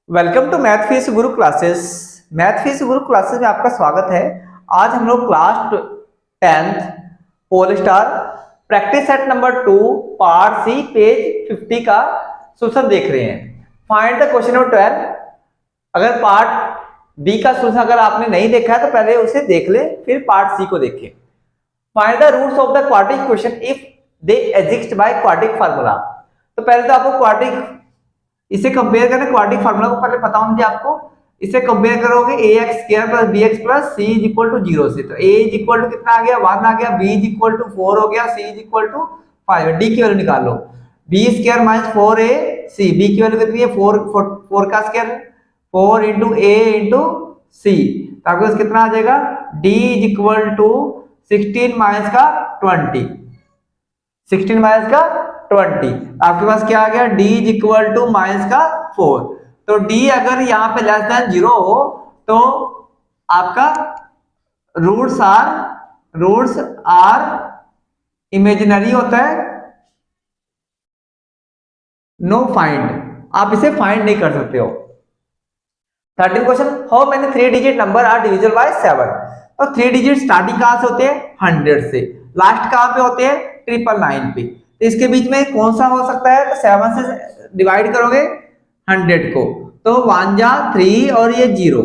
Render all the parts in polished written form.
Welcome to math fees guru classes. Math fees guru classes में आपका स्वागत है। आज हम लोग class 10th Pole Star practice set number 2 part C page 50 का सोल्यूशन देख रहे हैं। Find the question number 12। अगर पार्ट बी का सोल्यूशन अगर आपने नहीं देखा है तो पहले उसे देख ले, फिर पार्ट सी को देखें। Find the roots of the quadratic equation if they exist by quadratic formula. तो पहले तो आपको क्वाड्रेटिक इसे कंपेयर करना, क्वाड्रेटिक फार्मूला को पहले पता होना चाहिए आपको। इसे कंपेयर करोगे ax square plus bx plus c is equal to 0 से, तो a इज इक्वल टू कितना आ गया 1 आ गया, b इज इक्वल टू 4 हो गया, c is equal to 5। d की वैल्यू निकाल लो, b square minus 4ac, b की वैल्यू कितनी है 4 का square 4 into a into c, तो आपके पास कितना आ जाएगा d is equal to 16 minus का 20, 16 माइनस का 20, आपके पास क्या आ गया d is equal to minus का 4। तो d अगर यहाँ पे लेस देन 0 हो तो आपका रूट्स आर इमेजिनरी होता है, नो फाइंड, आप इसे फाइंड नहीं कर सकते हो। 13 question, how many 3 digit number are divisible by 7। तो 3 डिजिट स्टार्टिंग कहां से होते हैं 100 से, लास्ट कहां पे होते हैं 999 पे, तो इसके बीच में कौन सा हो सकता है, तो 7 से डिवाइड करोगे 100 को तो 1 जा 3 और ये 0,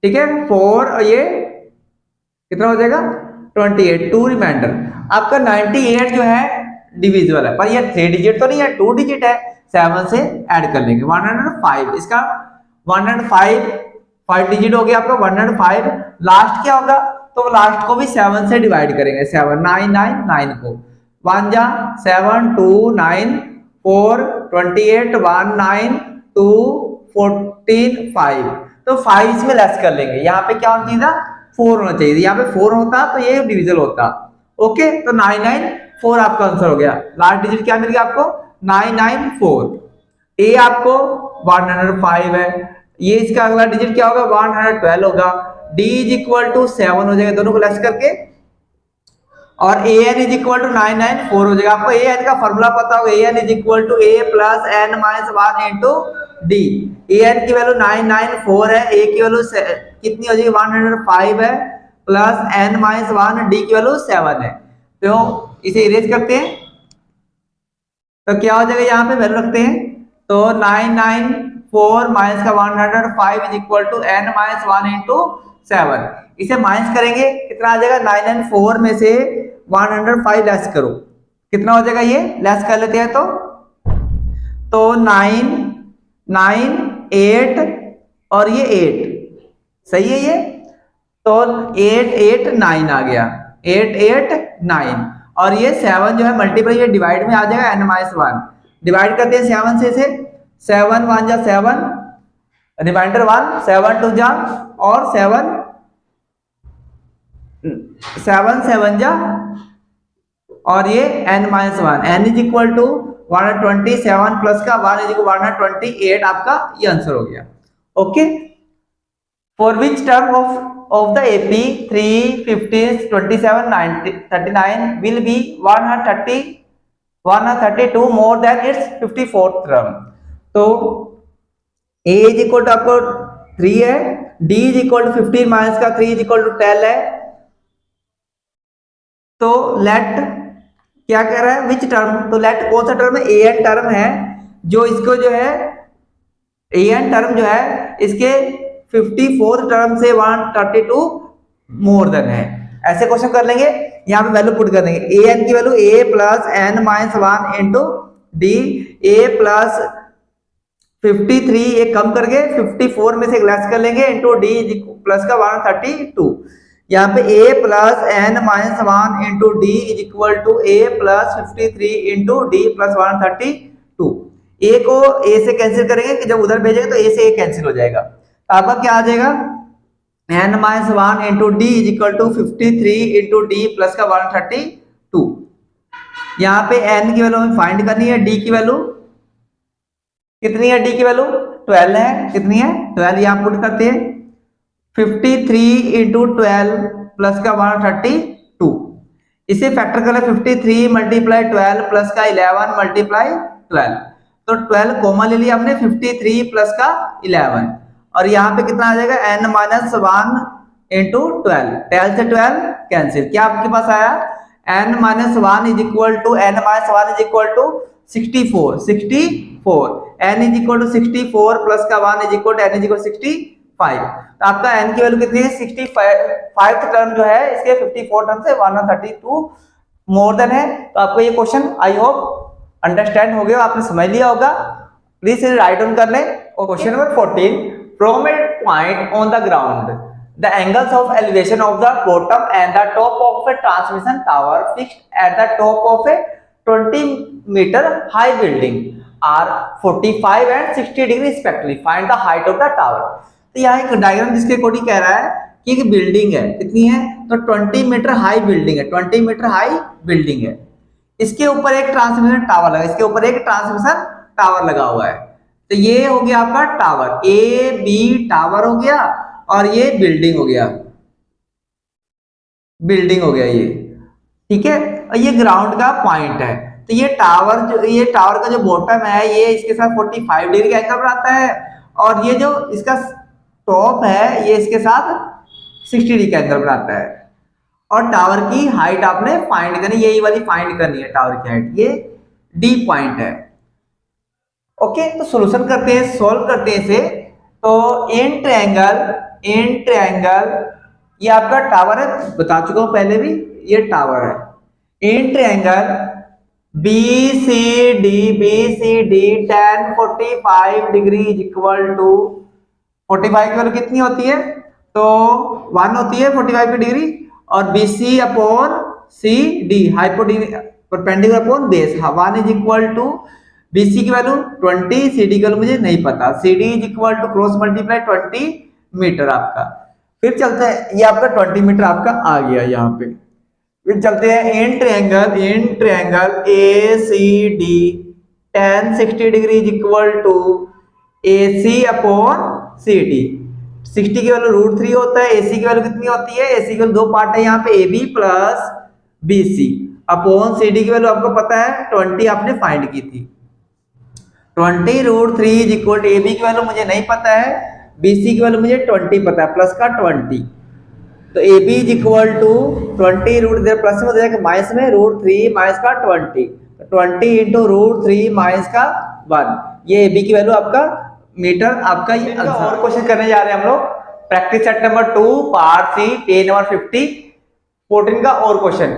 ठीक है 4 और ये कितना हो जाएगा 28, 2 रिमाइंडर। आपका 98 जो है डिविजिबल है, पर ये 3 डिजिट तो नहीं है, 2 डिजिट है, 7 से ऐड कर लेंगे 105, इसका 105 5 डिजिट हो गया आपका 105। लास्ट क्या होगा, तो लास्ट को भी 7 से डिवाइड करेंगे, 7 9 9 9 को 1 जा 7 2 9 4 28 1 9 2 14 5, तो 5 इसमें लेस कर लेंगे। यहाँ पे क्या होना चाहिए था 4 होना चाहिए, यहाँ पे 4 होता तो ये डिविजल होता। ओके, तो 994 आपका आंसर हो गया। लास्ट डिजिट क्या मिल गया आपको 994। ए आपको 105 है, ये इसका अगला डिजिट क्या होगा 112 होगा, d इज इक्वल टू 7 हो जाएगा दोनों को लेस करके, और an इज इक्वल टू 994 हो जाएगा। आपको an का फॉर्मूला पता होगा, an is equal to a plus n minus 1 into d। an की वैल्यू 994 है, a की वैल्यू कितनी हो जाएगी 105 है, प्लस n माइनस 1, d की वैल्यू 7 है, तो इसे इरेज करते हैं तो क्या हो जाएगा, यहाँ पे वैल्यू रखते हैं तो 994 माइनस का 105 is equal to n minus 1 into 7। इसे माइनस करेंगे कितना आ जाएगा 994 में से 105 लेस करो, कितना हो जाएगा, ये लेस कर लेते हैं तो 9 9 8 और ये 8 सही है, ये तो 8 8 9 आ गया 8 8 9, और ये 7 जो है मल्टीप्लाई ये डिवाइड में आ जाएगा n माइनस 1, डिवाइड करते हैं 7 से इसे, 7 1 जा 7 रिमाइंडर 1 7 2 जा और 7 7 जा और ये n minus 1, n is equal to 127 plus का 1 इज इक्वल 128 आपका ये आंसर हो गया। Okay, for which term of the AP 3 15 27 90 39 will be 132 more than its 54th term। तो a इज इक्वल टू आपको 3 है, d is equal to 15 minus का 3 is equal to 10 है, तो लेट क्या कह रहा है विच टर्म, तो लेट कौन सा टर्म है an टर्म है, जो इसको जो है an टर्म जो है इसके 54 टर्म से 132 मोर देन है। ऐसे क्वेश्चन कर लेंगे, यहाँ पे वैल्यू पुट कर देंगे, an की value a plus n minus 1 into d, a plus 53 ये कम करके 54 में से लेस कर लेंगे इंटू d प्लस का 132, यहाँ पे a plus n minus 1 into D is equal to a plus 53 into D plus 132। a को a से कैंसिल करेंगे कि जब उधर भेजेंगे तो a से a कैंसिल हो जाएगा, तो आपका क्या आ जाएगा n minus 1 into D is equal to 53 into D plus का 132। यहाँ पे n की वैल्यू हमें फाइंड करनी है, d की वैल्यू कितनी है, d की वैल्यू 12 है, कितनी है 12, यहाँ पुट करते हैं 53 इंटू 12 प्लस का 132, इसे फैक्टर कर ले 53 मल्टीप्लाई 12 प्लस का 11 मल्टीप्लाई 12, तो 12 कॉमा ले लिया हमने, 53 प्लस का 11, और यहाँ पे कितना आ जाएगा n माइनस 1 इंटू 12, 12 से 12 कैंसिल, क्या आपके पास आया n minus 1 is equal to n minus 1 is equal to 64, 64, n is equal to 64 plus का 1 is equal to n is equal 65, तो आपका n की वैल्यू कितनी है 65 टर्म जो है इसके 54 टर्म से 132 मोर देन है। तो आपको ये क्वेश्चन आई होप अंडरस्टैंड हो गया, आपने समझ लिया होगा, प्लीज राइट डाउन कर लें। और question number 14, from A point on the ground the angles of elevation of the bottom and the top of a transmission tower fixed at the top of a 20-meter high building are 45 and 60 degree respectively, find the height of the tower। तो यहाँ एक diagram जिसके according कह रहा है कि एक building है, कितनी है, तो 20 मीटर हाई बिल्डिंग है, 20 मीटर हाई बिल्डिंग है, इसके ऊपर एक ट्रांसमिशन टावर लगा, इसके ऊपर एक ट्रांसमिशन टावर लगा हुआ है। तो ये हो गया आपका टावर, ए बी टावर हो गया, और ये बिल्डिंग हो गया, बिल्डिंग हो गया ये, ठीक है, और ये ग्राउंड का पॉइंट है। तो ये टावर का जो बॉटम है ये इसके साथ 45 डिग्री का एंगल बनाता है, और ये जो इसका टॉप है ये इसके साथ 60 डिग्री का एंगल बनाता है। और टावर की हाइट आपने फाइंड करनी, यही वाली फाइंड करनी है टावर की हाइट, ये डी पॉइंट है। ओके, तो सॉल्यूशन करते हैं, सॉल्व करते हैं इसे। तो इन ट्रायंगल ये आपका टावर है, बता चुका हूं पहले भी, ये टावर है। In triangle BCD tan 45 degree is equal to 45 की वैल्यू कितनी होती है, तो 1 होती है 45 की डिग्री, और BC upon CD perpendicular upon base, 1 is equal to BC की वैल्यू 20, CD की वैल्यू मुझे नहीं पता, CD is equal to cross multiply 20 metre आपका। फिर चलते हैं, ये आपका 20 मीटर आपका आ गया यहाँ पे। फिर चलते हैं in triangle ACD tan 60 degree is equal to AC upon CD, 60 की वैल्यू √3 होता है, AC की वैल्यू कितनी होती है, AC की वैल्यू दो पार्ट है यहाँ पे, AB plus BC upon CD की वैल्यू आपको पता है 20 आपने फाइंड की थी, 20 √3 इज इक्वल टू AB की वैल्यू मुझे नहीं पता है, BC की वैल्यू मुझे 20 पता है, प्लस का 20, तो AB is equal to 20 root इधर प्लस में हो जाएगा माइनस में, √3 माइनस का 20, 20 इंटू √3 माइनस का 1, ये AB की वैल्यू आपका मीटर, आपका ये आंसर। और क्वेश्चन करने जा रहे हैं हम लोग, practice set number 2 part C page number 50 14 का और question.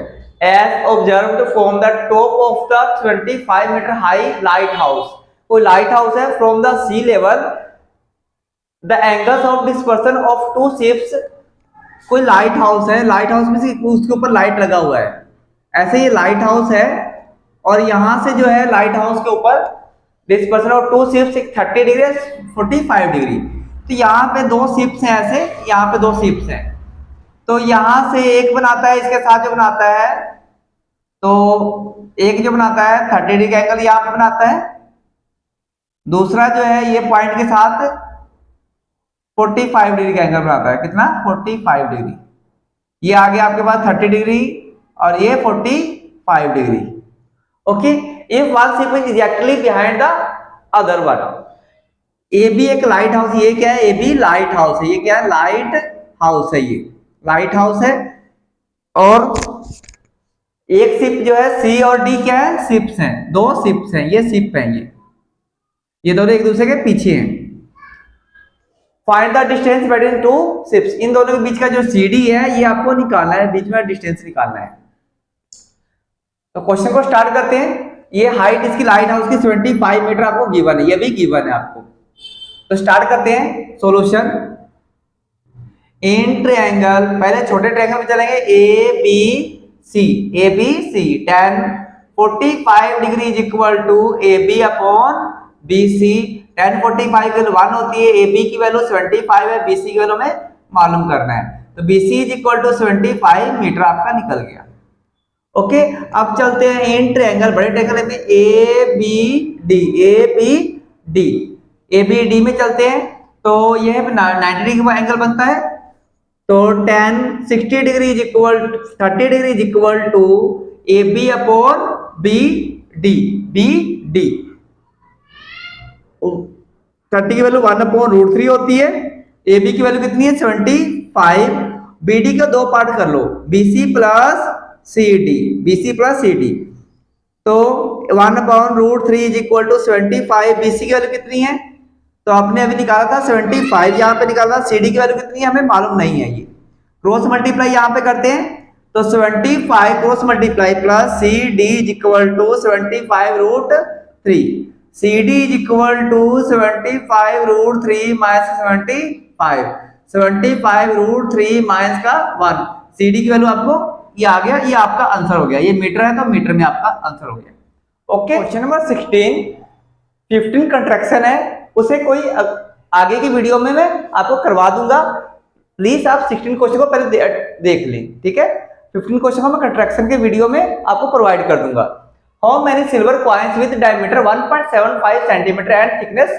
As observed from the top of the 25 metre high lighthouse, कोई लाइट हाउस है, from the sea level the angles of dispersion of two ships, कोई lighthouse है, lighthouse में से उसके ऊपर लाइट लगा हुआ है, ऐसे ये लाइट हाउस है, और यहां से जो है लाइट हाउस के ऊपर dispersion of two ships 30 degree 45 degree, तो यहाँ पे दो शिप्स हैं ऐसे, यहाँ पे दो शिप्स हैं, तो यहां से एक बनाता है, इसके साथ जो बनाता है, तो एक जो बनाता है 30 डिग्री का एंगल यहाँ पे बनाता है, दूसरा जो है ये पॉइंट के साथ 45 डिग्री का एंगल बनाता है, कितना 45 डिग्री, ये आ गया आपके पास 30 डिग्री और ये 45 degree. Okay, if one ship is exactly behind the other one, A B एक लाइट हाउस, ये क्या है, ए बी लाइट हाउस है, ये क्या है, लाइट हाउस है, ये लाइट हाउस है, और एक शिप जो है सी और डी क्या है, शिप्स हैं, दो शिप्स हैं, ये शिप हैं, ये दोनों एक दूसरे के पीछे हैं। Find the distance between two ships, इन दोनों के बीच का जो CD है ये आपको निकालना है, बीच में डिस्टेंस निकालना है। तो क्वेश्चन को स्टार्ट करते हैं। ये हाइट इसकी लाइट हाउस की 75 मीटर आपको गिवन है, ये भी गिवन है आपको। तो स्टार्ट करते हैं सॉल्यूशन। इन ट्रायंगल, पहले छोटे ट्रायंगल में चलेंगे, ABC tan 45 degree is equal to AB upon BC, tan 45 की वैल्यू 1 होती है, AB की वैल्यू 75 है, BC की वैल्यू में मालूम करना है, तो BC इज इक्वल टू 75 मीटर आपका निकल गया। ओके, अब चलते हैं इन ट्रायंगल, बड़े ट्रायंगल में ABD में चलते हैं, तो ये 90 डिग्री का एंगल बनता है, तो tan 60 degree is equal 30 degree is equal to AB upon BD, 30 की वैल्यू 1/√3 होती है। ए बी की वैल्यू कितनी है 75। बी डी का दो पार्ट कर लो, BC plus CD, BC plus CD। तो 1/√3 इज इक्वल टू 75। BC की वैल्यू कितनी है तो आपने अभी निकाला था 75, यहाँ पे निकाला। CD की वैल्यू कितनी है हमें मालूम नहीं है। ये क्रॉस मल्टीप्लाई यहाँ पे करते हैं तो 75 cross multiply plus CD is equal to 75√3। CD is equal to 75√3 minus 75√3 minus का 1। CD की वैल्यू आपको ये आ गया, ये आपका आंसर हो गया। ये मीटर है तो मीटर में आपका आंसर हो गया। ओके, क्वेश्चन नंबर 16, 15 कंट्रैक्शन है, उसे कोई आगे की वीडियो में मैं आपको करवा दूंगा। प्लीज आप 16 क्वेश्चन को पहले देख लें, ठीक है। 15 क्वेश्चन को मैं कंट्रैक्शन के वीडियो में आपको प्रोवाइड कर दूंगा। How many silver coins with diameter 1.75 centimetre and thickness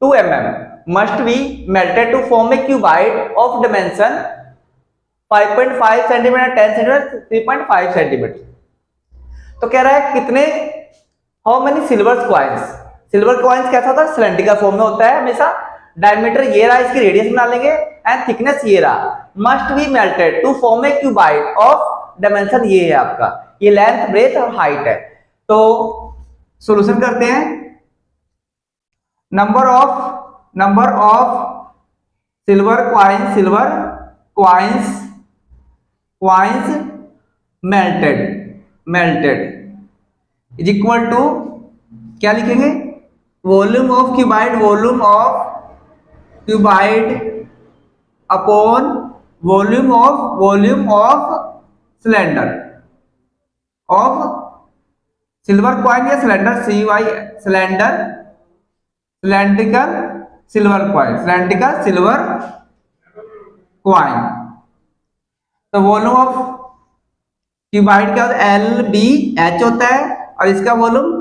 2 mm must be melted to form a cuboid of dimension 5.5 centimetre, 10 centimetre, 3.5 centimetre. तो कह रहा है कितने, how many silver coins. Silver coins कैसा होता है सिलेंड्रिकल फॉर्म में होता है हमेशा। डायमीटर ये रहा, इसकी रेडियस बना लेंगे, एंड थिकनेस ये रहा। Must be melted to form a cuboid of dimension, ये है आपका, ये लेंथ ब्रेथ और हाइट है। तो सॉल्यूशन करते हैं। Number of silver coins melted is equal to क्या लिखेंगे, volume of cuboid upon volume of cylinder of silver coin या सिलेंडर, सिलेंड्रिकल सिल्वर कॉइन। तो वॉल्यूम ऑफ क्यूबाइड क्या होता है, LBH होता है, और इसका वॉल्यूम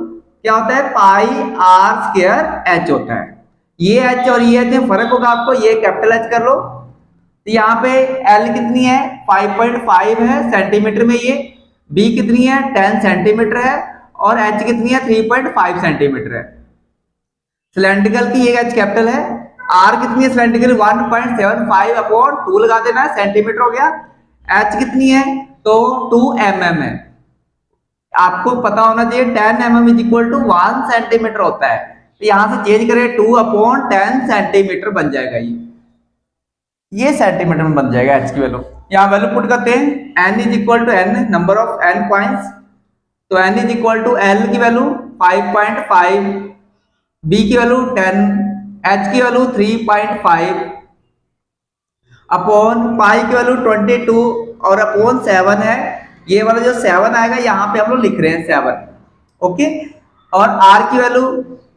क्या होता है, πr² होता है। ये H और ये H में फर्क होगा आपको, ये कैपिटल H कर लो। तो यहाँ पे L कितनी है 5.5 है सेंटीमीटर में, ये B कितनी है 10 सेंटीमीटर है, और H कितनी है 3.5 सेंटीमीटर है। सिलेंड्रिकल की ये H कैपिटल है। R कितनी है सिलेंड्रिकल 1.75/2 लगा देना, सेंटीमीटर हो गया। H कितनी है तो 2 mm है। आपको पता होना चाहिए 10 mm इज इक्वल टू 1 सेंटीमीटर होता है। तो यहां से चेंज करें 2/10 सेंटीमीटर बन जाएगा, ये सेंटीमीटर में बन जाएगा H की वैल्यू। यहाँ वैल्यू पुट करते हैं, N is equal to N, number of N coins. तो N is equal to L की वैल्यू 5.5, B की वैल्यू 10, H की वैल्यू 3.5 अपॉन पाई की वैल्यू 22 और अपॉन 7 है। ये वाला जो 7 आएगा यहाँ पे हम लोग लिख रहे हैं 7, ओके। और R की वैल्यू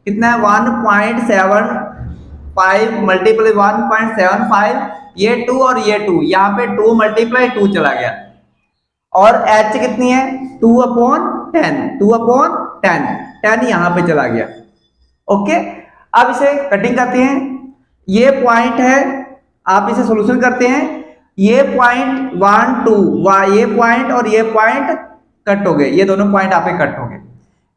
कितना है 1.75 मल्टीप्लाई 1.75, ये 2 और ये 2, यहाँ पे 2 मल्टीप्लाई 2 चला गया। और H कितनी है 2/10 यहाँ पे चला गया, ओके। अब इसे कटिंग करते हैं। ये पॉइंट है, आप इसे सॉल्यूशन करते हैं। ये पॉइंट 1 2 ये पॉइंट और ये पॉइंट कट हो गए, ये दोनों पॉइंट आप कट हो गए।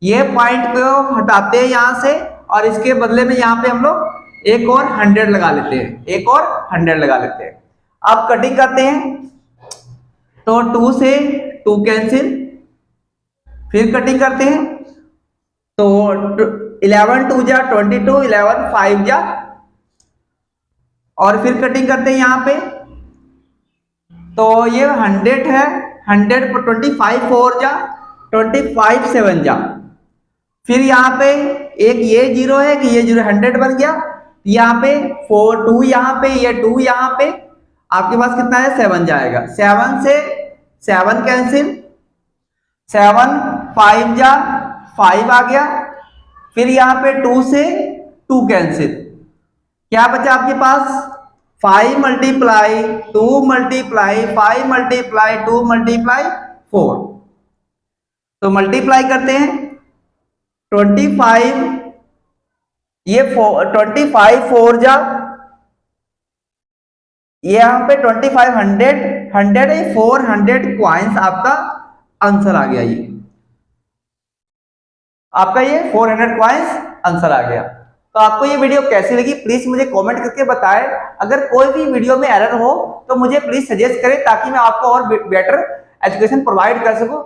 ये पॉइंट को हटाते हैं यहाँ से, और इसके बदले में यहाँ पे हम लोग एक और 100 लगा लेते हैं, अब कटिंग करते हैं। तो 2 से 2 कैंसिल, फिर कटिंग करते हैं। तो 11 2 जा 22, 11 5 जा, और फिर कटिंग करते हैं यहाँ पे। तो ये 100 है, 100 पर 25 4 जा 25 7 जा। फिर यहाँ पे एक ये 0 है कि ये 0, 100 बन गया। यहाँ पे 4 2 यहाँ पे, ये 2 यहाँ पे, आपके पास कितना है 7 जाएगा। 7 से 7 कैंसिल, 7 5 जा 5 आ गया। फिर यहाँ पे 2 से 2 कैंसिल, क्या बचा आपके पास 5 मल्टीप्लाई 2 मल्टीप्लाई 5 मल्टीप्लाई 2 मल्टीप्लाई 4। तो मल्टीप्लाई करते हैं 25, ये 25 4 जा, ये यहाँ पे 25 100 400 क्वाइंस आपका आंसर आ गया। ये आपका ये 400 क्वाइंस आंसर आ गया। तो आपको ये वीडियो कैसी लगी प्लीज मुझे कमेंट करके बताएं। अगर कोई भी वीडियो में एरर हो तो मुझे प्लीज सजेस्ट करें ताकि मैं आपको और बेटर एजुकेशन प्रोवाइड कर सकूं।